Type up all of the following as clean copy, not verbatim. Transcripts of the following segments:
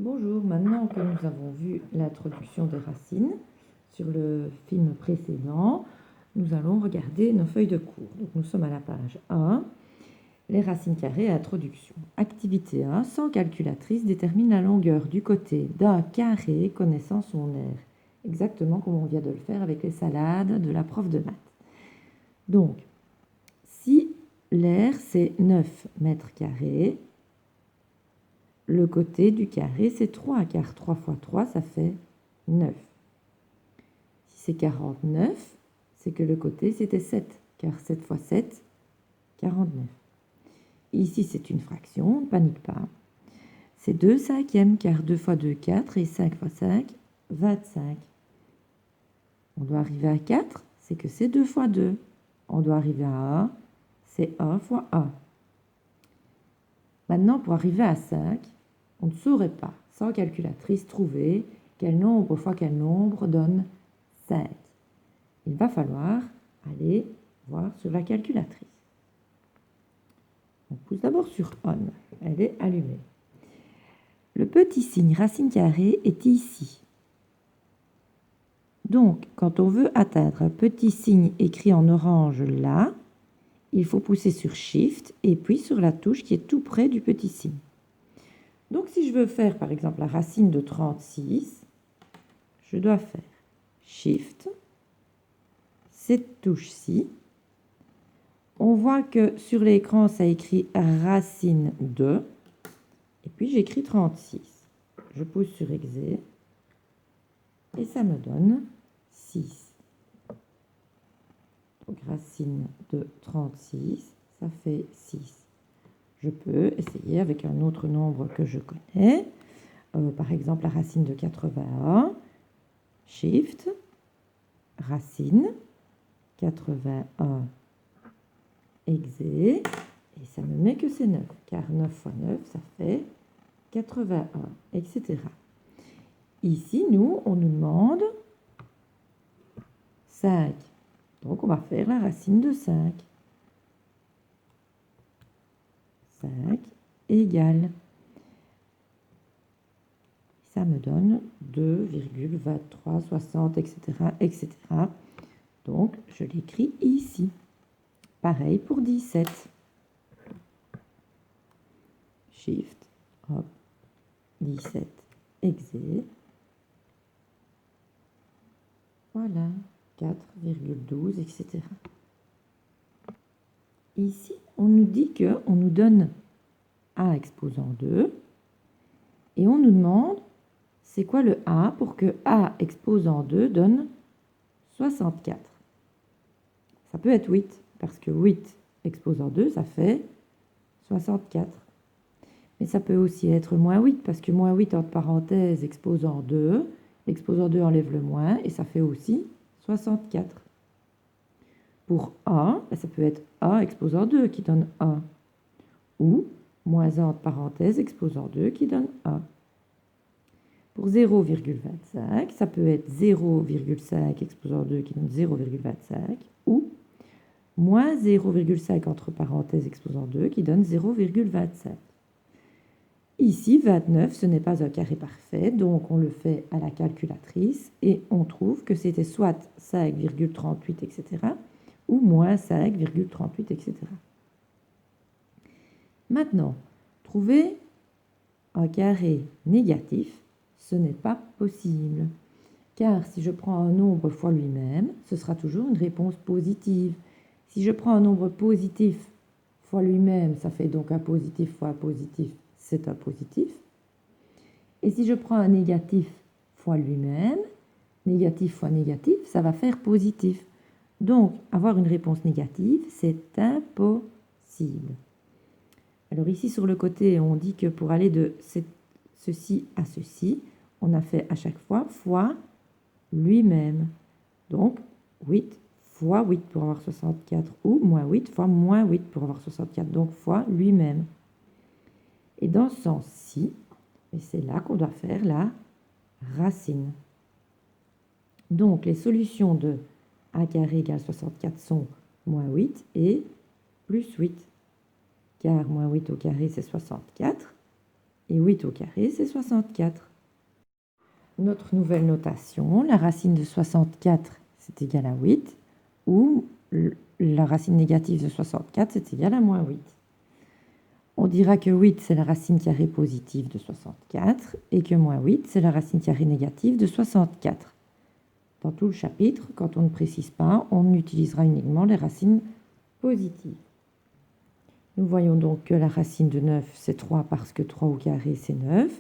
Bonjour, maintenant que nous avons vu l'introduction des racines sur le film précédent, nous allons regarder nos feuilles de cours. Donc nous sommes à la page 1, les racines carrées, introduction. Activité 1, sans calculatrice, détermine la longueur du côté d'un carré connaissant son aire. Exactement comme on vient de le faire avec les salades de la prof de maths. Donc, si l'aire c'est 9 mètres carrés, le côté du carré, c'est 3, car 3 fois 3, ça fait 9. Si c'est 49, c'est que le côté, c'était 7, car 7 fois 7, 49. Ici, c'est une fraction, ne panique pas. C'est 2 cinquièmes, car 2 fois 2, 4, et 5 fois 5, 25. On doit arriver à 4, c'est que c'est 2 fois 2. On doit arriver à 1, c'est 1 fois 1. Maintenant, pour arriver à 5, on ne saurait pas, sans calculatrice, trouver quel nombre fois quel nombre donne 5. Il va falloir aller voir sur la calculatrice. On pousse d'abord sur On, elle est allumée. Le petit signe racine carrée est ici. Donc, quand on veut atteindre un petit signe écrit en orange là, il faut pousser sur Shift et puis sur la touche qui est tout près du petit signe. Donc, si je veux faire, par exemple, la racine de 36, je dois faire Shift, cette touche-ci. On voit que sur l'écran, ça écrit racine de, et puis j'écris 36. Je pousse sur Exé, et ça me donne 6. Donc, racine de 36, ça fait 6. Je peux essayer avec un autre nombre que je connais. Par exemple, la racine de 81. Shift, racine, 81, Exé, et ça me met que c'est 9, car 9 fois 9, ça fait 81, etc. Ici, nous, on nous demande 5. Donc, on va faire la racine de 5. 5 égale. Ça me donne 2,2360, etc., etc. Donc, je l'écris ici. Pareil pour 17. Shift, hop, 17, Exé. Voilà, 4,12, etc. Ici, on nous dit qu'on nous donne A exposant 2 et on nous demande c'est quoi le A pour que A exposant 2 donne 64. Ça peut être 8 parce que 8 exposant 2, ça fait 64. Mais ça peut aussi être moins 8 parce que moins 8 entre parenthèses exposant 2, l'exposant 2 enlève le moins et ça fait aussi 64. Pour A, ça peut être A exposant 2 qui donne 1 ou moins 1 entre parenthèses exposant 2 qui donne 1. Pour 0,25, ça peut être 0,5 exposant 2 qui donne 0,25 ou moins 0,5 entre parenthèses exposant 2 qui donne 0,25. Ici, 29, ce n'est pas un carré parfait, donc on le fait à la calculatrice et on trouve que c'était soit 5,38, etc. ou moins 5,38, etc. Maintenant, trouver un carré négatif, ce n'est pas possible. Car si je prends un nombre fois lui-même, ce sera toujours une réponse positive. Si je prends un nombre positif fois lui-même, ça fait donc un positif fois un positif, c'est un positif. Et si je prends un négatif fois lui-même, négatif fois négatif, ça va faire positif. Donc, avoir une réponse négative, c'est impossible. Alors ici, sur le côté, on dit que pour aller de ceci à ceci, on a fait à chaque fois fois lui-même. Donc, 8 fois 8 pour avoir 64 ou moins 8 fois moins 8 pour avoir 64. Donc, fois lui-même. Et dans ce sens-ci, c'est là qu'on doit faire la racine. Donc, les solutions de a carré égale 64 sont moins 8 et plus 8. Car moins 8 au carré, c'est 64. Et 8 au carré, c'est 64. Notre nouvelle notation, la racine de 64, c'est égal à 8, ou la racine négative de 64, c'est égal à moins 8. On dira que 8, c'est la racine carrée positive de 64, et que moins 8, c'est la racine carrée négative de 64. Dans tout le chapitre, quand on ne précise pas, on utilisera uniquement les racines positives. Nous voyons donc que la racine de 9, c'est 3 parce que 3 au carré, c'est 9.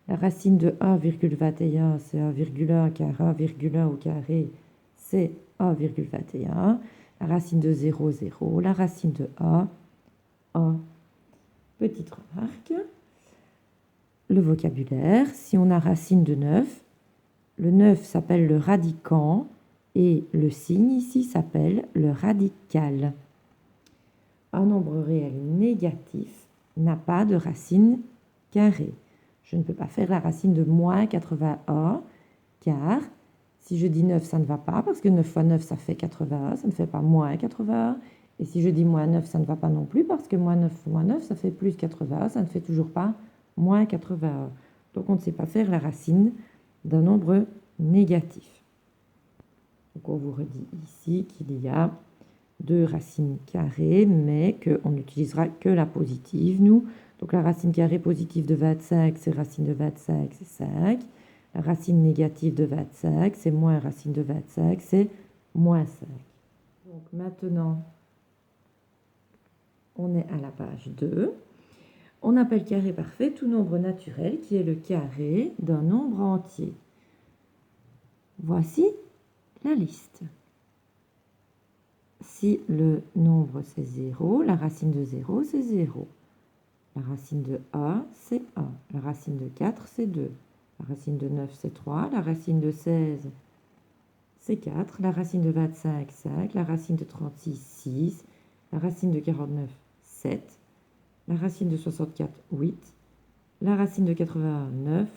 La racine de 1,21, c'est 1,1 car 1,1 au carré, c'est 1,21. La racine de 0, 0. La racine de A, 1. Petite remarque. Le vocabulaire, si on a racine de 9, le 9 s'appelle le radicand et le signe ici s'appelle le radical. Un nombre réel négatif n'a pas de racine carrée. Je ne peux pas faire la racine de moins 81, car si je dis 9, ça ne va pas, parce que 9 fois 9, ça fait 81, ça ne fait pas moins 81. Et si je dis moins 9, ça ne va pas non plus, parce que moins 9 fois 9, ça fait plus 81, ça ne fait toujours pas moins 81. Donc on ne sait pas faire la racine d'un nombre négatif. Donc on vous redit ici qu'il y a deux racines carrées, mais qu'on n'utilisera que la positive, nous. Donc la racine carrée positive de 25, c'est racine de 25, c'est 5. La racine négative de 25, c'est moins racine de 25, c'est moins 5. Donc maintenant, on est à la page 2. On appelle carré parfait tout nombre naturel qui est le carré d'un nombre entier. Voici la liste. Si le nombre c'est 0, la racine de 0 c'est 0. La racine de 1 c'est 1. La racine de 4 c'est 2. La racine de 9 c'est 3. La racine de 16 c'est 4. La racine de 25 5. La racine de 36 6. La racine de 49 7. La racine de 64 8. La racine de 81 9.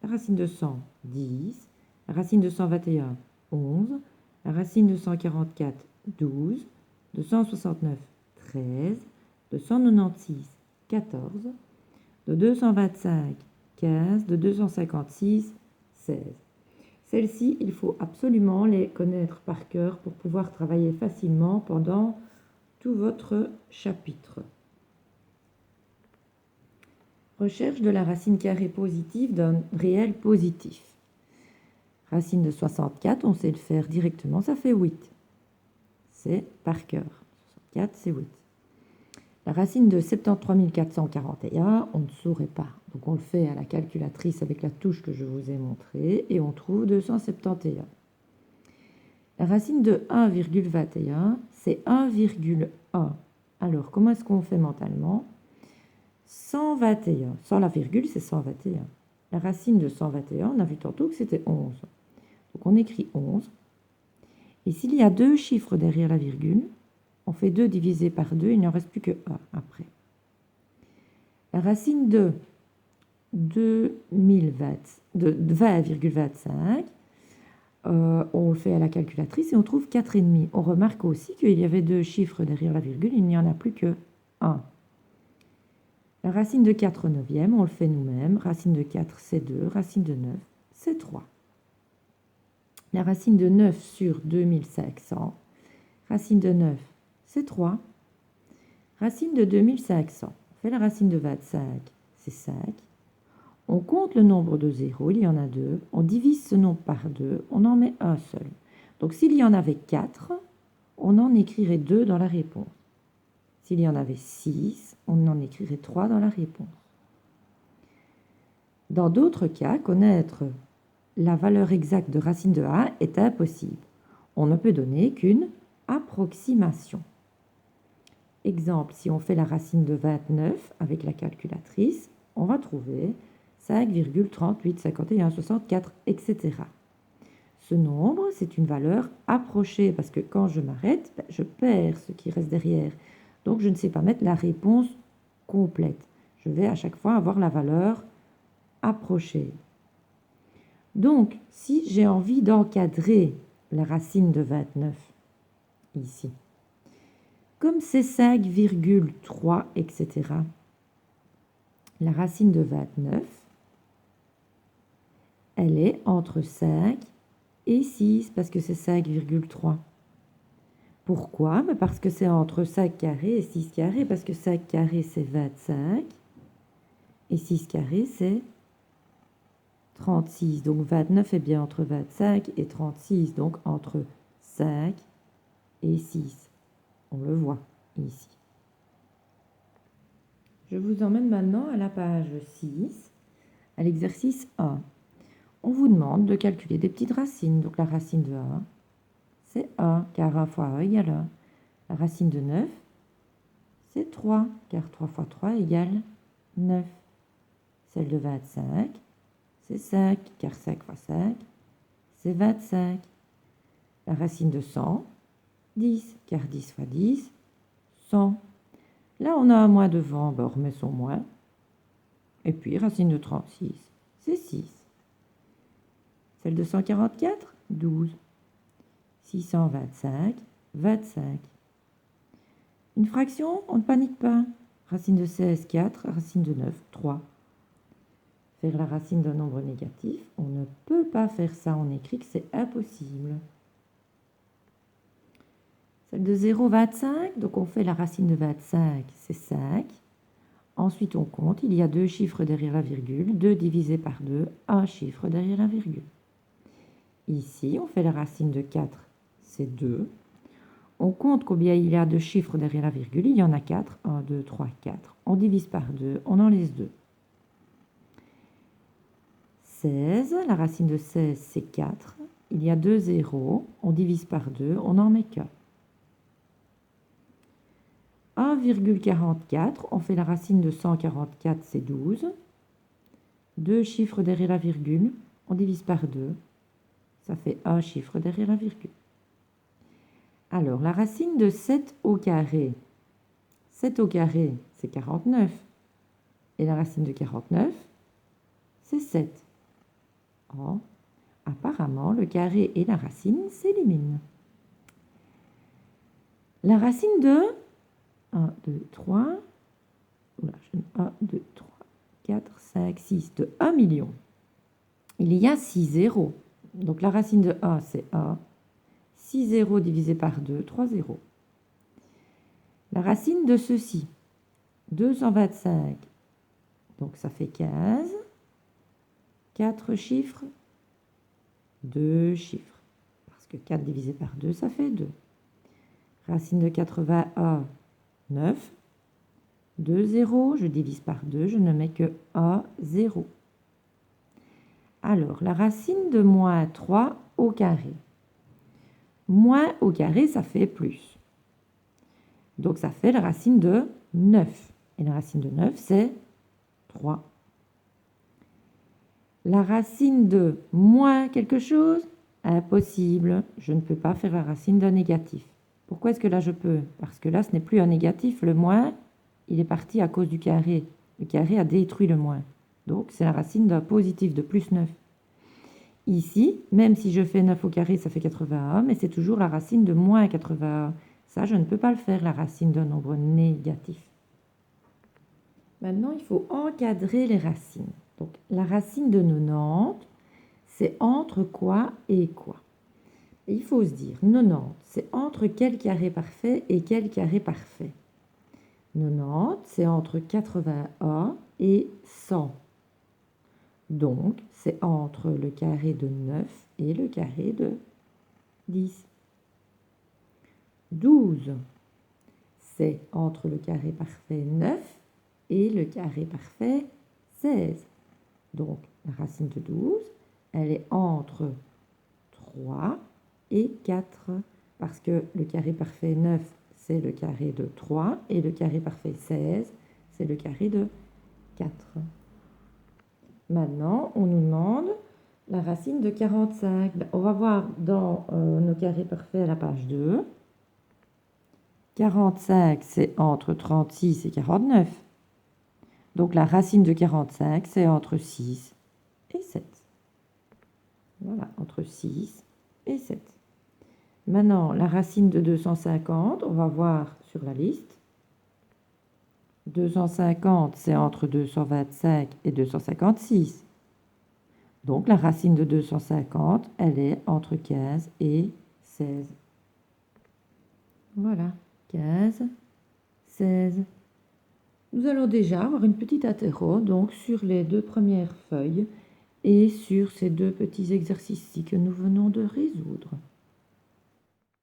La racine de 100 10. La racine de 121 11. La racine de 144 12, de 169, 13, de 196, 14, de 225, 15, de 256, 16. Celles-ci, il faut absolument les connaître par cœur pour pouvoir travailler facilement pendant tout votre chapitre. Recherche de la racine carrée positive d'un réel positif. Racine de 64, on sait le faire directement, ça fait 8. C'est par cœur. 64, c'est 8. La racine de 73 441, on ne saurait pas. Donc on le fait à la calculatrice avec la touche que je vous ai montrée et on trouve 271. La racine de 1,21, c'est 1,1. Alors comment est-ce qu'on fait mentalement? 121. Sans la virgule, c'est 121. La racine de 121, on a vu tantôt que c'était 11. Donc on écrit 11. Et s'il y a deux chiffres derrière la virgule, on fait 2 divisé par 2, il n'y en reste plus que 1 après. La racine de 20,25, on le fait à la calculatrice et on trouve 4,5. On remarque aussi qu'il y avait deux chiffres derrière la virgule, il n'y en a plus que 1. La racine de 4 neuvième, on le fait nous-mêmes. Racine de 4, c'est 2. Racine de 9, c'est 3. La racine de 9 sur 2500, racine de 9, c'est 3. Racine de 2500, on fait la racine de 25, c'est 5. On compte le nombre de zéros, il y en a 2. On divise ce nombre par 2, on en met un seul. Donc s'il y en avait 4, on en écrirait 2 dans la réponse. S'il y en avait 6, on en écrirait 3 dans la réponse. Dans d'autres cas, connaître la valeur exacte de racine de A est impossible. On ne peut donner qu'une approximation. Exemple, si on fait la racine de 29 avec la calculatrice, on va trouver 5,385164, etc. Ce nombre, c'est une valeur approchée parce que quand je m'arrête, je perds ce qui reste derrière. Donc, je ne sais pas mettre la réponse complète. Je vais à chaque fois avoir la valeur approchée. Donc, si j'ai envie d'encadrer la racine de 29, ici, comme c'est 5,3, etc., la racine de 29, elle est entre 5 et 6, parce que c'est 5,3. Pourquoi? Parce que c'est entre 5 carrés et 6 carrés, parce que 5 carrés c'est 25, et 6 carrés c'est 36. Donc 29 est bien entre 25 et 36, donc entre 5 et 6. On le voit ici. Je vous emmène maintenant à la page 6, à l'exercice 1. On vous demande de calculer des petites racines. Donc la racine de 1, c'est 1, car 1 fois 1 égale 1. La racine de 9, c'est 3, car 3 fois 3 égale 9. Celle de 25, c'est 5, car 5 fois 5, c'est 25. La racine de 100, 10, car 10 fois 10, 100. Là, on a un moins devant, ben on remet son moins. Et puis, racine de 36, c'est 6. Celle de 144, 12. 625, 25. Une fraction, on ne panique pas. Racine de 16, 4. Racine de 9, 3. Faire la racine d'un nombre négatif, on ne peut pas faire ça. On écrit que c'est impossible. Celle de 0, 25. Donc, on fait la racine de 25, c'est 5. Ensuite, on compte. Il y a 2 chiffres derrière la virgule. 2 divisé par 2, un chiffre derrière la virgule. Ici, on fait la racine de 4, c'est 2. On compte combien il y a de chiffres derrière la virgule. Il y en a 4. 1, 2, 3, 4. On divise par 2, on en laisse 2. 16, la racine de 16, c'est 4. Il y a 2 zéros. On divise par 2, on en met qu'un. 1,44, on fait la racine de 144, c'est 12. 2 chiffres derrière la virgule, on divise par 2. Ça fait un chiffre derrière la virgule. Alors, la racine de 7 au carré. 7 au carré, c'est 49. Et la racine de 49, c'est 7. Oh, apparemment, le carré et la racine s'éliminent. La racine de 1, 2, 3, 1, 2, 3, 4, 5, 6, de 1 million. Il y a 6 zéros. Donc la racine de 1, c'est 1. 6 zéros divisé par 2, 3 zéros. La racine de ceci, 225, donc ça fait 15. 4 chiffres, 2 chiffres. Parce que 4 divisé par 2, ça fait 2. Racine de 81, 9. 2 zéros, je divise par 2, je ne mets que 1 zéro. Alors, la racine de moins 3 au carré. Moins au carré, ça fait plus. Donc, ça fait la racine de 9. Et la racine de 9, c'est 3. La racine de moins quelque chose, impossible. Je ne peux pas faire la racine d'un négatif. Pourquoi est-ce que là, je peux? Parce que là, ce n'est plus un négatif. Le moins, il est parti à cause du carré. Le carré a détruit le moins. Donc, c'est la racine d'un positif de plus 9. Ici, même si je fais 9 au carré, ça fait 81, mais c'est toujours la racine de moins 81. Ça, je ne peux pas le faire, la racine d'un nombre négatif. Maintenant, il faut encadrer les racines. Donc, la racine de 90, c'est entre quoi et quoi? Et il faut se dire, 90, c'est entre quel carré parfait et quel carré parfait? 90, c'est entre 81 et 100. Donc, c'est entre le carré de 9 et le carré de 10. 12, c'est entre le carré parfait 9 et le carré parfait 16. Donc, la racine de 12, elle est entre 3 et 4, parce que le carré parfait 9, c'est le carré de 3, et le carré parfait 16, c'est le carré de 4. Maintenant, on nous demande la racine de 45. On va voir dans nos carrés parfaits à la page 2. 45, c'est entre 36 et 49. Donc la racine de 45, c'est entre 6 et 7. Voilà, entre 6 et 7. Maintenant, la racine de 250, on va voir sur la liste. 250, c'est entre 225 et 256. Donc, la racine de 250, elle est entre 15 et 16. Voilà, 15, 16. Nous allons déjà avoir une petite interro donc sur les deux premières feuilles et sur ces deux petits exercices-ci que nous venons de résoudre.